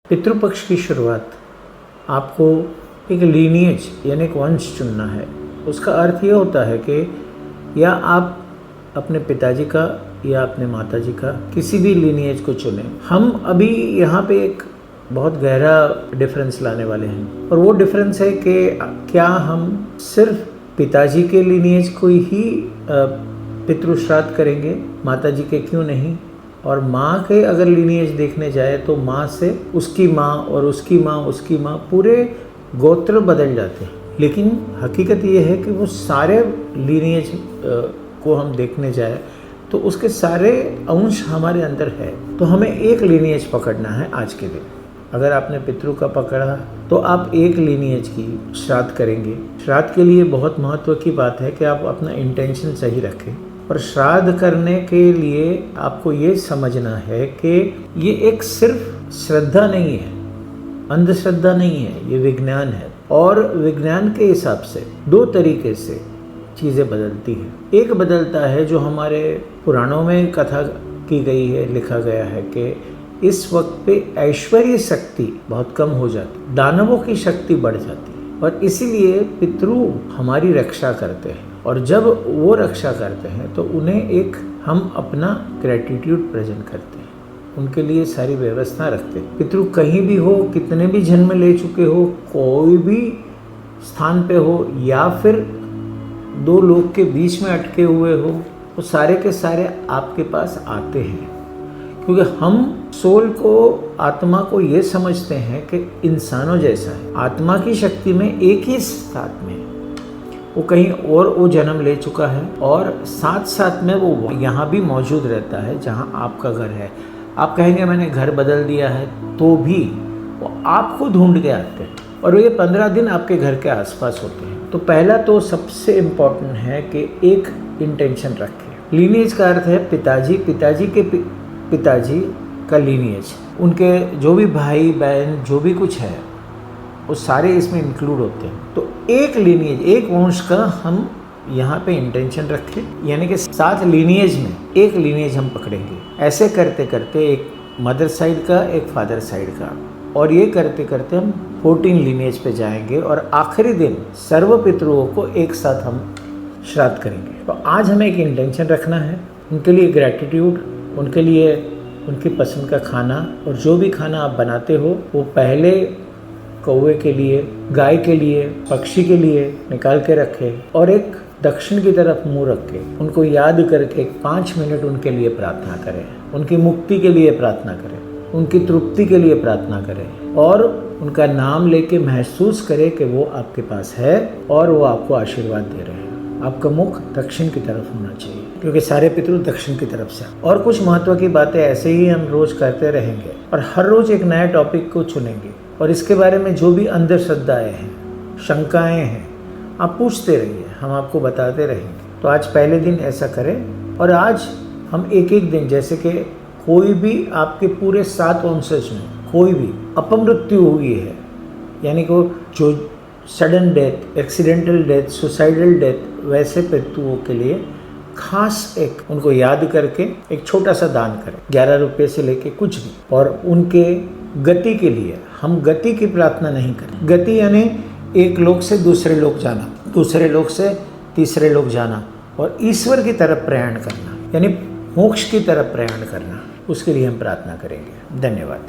पितृपक्ष की शुरुआत आपको एक लीनिएज यानी एक वंश चुनना है। उसका अर्थ ये होता है कि या आप अपने पिताजी का या अपने माताजी का किसी भी लीनिएज को चुनें। हम अभी यहाँ पे एक बहुत गहरा डिफरेंस लाने वाले हैं, और वो डिफरेंस है कि क्या हम सिर्फ पिताजी के लीनिएज को ही पितृश्राद्ध करेंगे, माताजी के क्यों नहीं। और माँ के अगर लीनिएज देखने जाए तो माँ से उसकी माँ और उसकी माँ पूरे गोत्र बदल जाते हैं। लेकिन हकीकत ये है कि वो सारे लीनिएज को हम देखने जाए तो उसके सारे अंश हमारे अंदर है। तो हमें एक लीनिएज पकड़ना है आज के दिन। अगर आपने पितृ का पकड़ा तो आप एक लीनिएज की श्राद्ध करेंगे। श्राद्ध के लिए बहुत महत्व की बात है कि आप अपना इंटेंशन सही रखें। और श्राद्ध करने के लिए आपको ये समझना है कि ये एक सिर्फ श्रद्धा नहीं है, अंधश्रद्धा नहीं है, ये विज्ञान है। और विज्ञान के हिसाब से दो तरीके से चीज़ें बदलती हैं। एक बदलता है जो हमारे पुराणों में कथा की गई है, लिखा गया है कि इस वक्त पे ऐश्वर्य शक्ति बहुत कम हो जाती, दानवों की शक्ति बढ़ जाती है, और इसीलिए पितृ हमारी रक्षा करते हैं। और जब वो रक्षा करते हैं तो उन्हें एक हम अपना ग्रेटिट्यूड प्रेजेंट करते हैं, उनके लिए सारी व्यवस्था रखते हैं। पितृ कहीं भी हो, कितने भी जन्म ले चुके हो, कोई भी स्थान पे हो, या फिर दो लोग के बीच में अटके हुए हो, वो सारे के सारे आपके पास आते हैं। क्योंकि हम सोल को, आत्मा को ये समझते हैं कि इंसानों जैसा है। आत्मा की शक्ति में एक ही साथ में वो कहीं और वो जन्म ले चुका है, और साथ साथ में वो यहाँ भी मौजूद रहता है जहाँ आपका घर है। आप कहेंगे मैंने घर बदल दिया है, तो भी वो आपको ढूंढ के आते हैं, और ये 15 दिन आपके घर के आसपास होते हैं। तो पहला तो सबसे इम्पोर्टेंट है कि एक इंटेंशन रखें। लीनिएज का अर्थ है पिताजी, पिताजी के पिताजी का लीनिएज, उनके जो भी भाई बहन जो भी कुछ है वो सारे इसमें इंक्लूड होते हैं। तो एक लीनिएज, एक वंश का हम यहाँ पे इंटेंशन रखें, यानी कि 7 लीनिएज में एक लीनिएज हम पकड़ेंगे। ऐसे करते करते एक मदर साइड का, एक फादर साइड का, और ये करते करते हम 14 लीनिएज पे जाएंगे, और आखिरी दिन सर्व पितरों को एक साथ हम श्राद्ध करेंगे। तो आज हमें एक इंटेंशन रखना है, उनके लिए ग्रैटिट्यूड, उनके लिए उनकी पसंद का खाना, और जो भी खाना आप बनाते हो वो पहले कौवे के लिए, गाय के लिए, पक्षी के लिए निकाल के रखें, और एक दक्षिण की तरफ मुंह रख के उनको याद करके 5 मिनट उनके लिए प्रार्थना करें, उनकी मुक्ति के लिए प्रार्थना करें, उनकी तृप्ति के लिए प्रार्थना करें, और उनका नाम लेके महसूस करें कि वो आपके पास है और वो आपको आशीर्वाद दे रहे हैं। आपका मुख दक्षिण की तरफ होना चाहिए, क्योंकि सारे पितृ दक्षिण की तरफ से। और कुछ महत्व की बातें ऐसे ही हम रोज करते रहेंगे, और हर रोज एक नया टॉपिक को चुनेंगे, और इसके बारे में जो भी अंधश्रद्धाएं हैं, शंकाएं हैं, आप पूछते रहिए, हम आपको बताते रहेंगे। तो आज पहले दिन ऐसा करें, और आज हम एक एक दिन, जैसे कि कोई भी आपके पूरे 7 वंशज में कोई भी अपमृत्यु हुई है, यानी कि जो sudden death, accidental death, suicidal death, वैसे पितृओं के लिए खास एक उनको याद करके एक छोटा सा दान करें, 11 रुपये से लेके कुछ भी। और उनके गति के लिए हम गति की प्रार्थना नहीं करें। गति यानी एक लोक से दूसरे लोक जाना, दूसरे लोक से तीसरे लोक जाना, और ईश्वर की तरफ प्रयाण करना, यानी मोक्ष की तरफ प्रयाण करना, उसके लिए हम प्रार्थना करेंगे। धन्यवाद।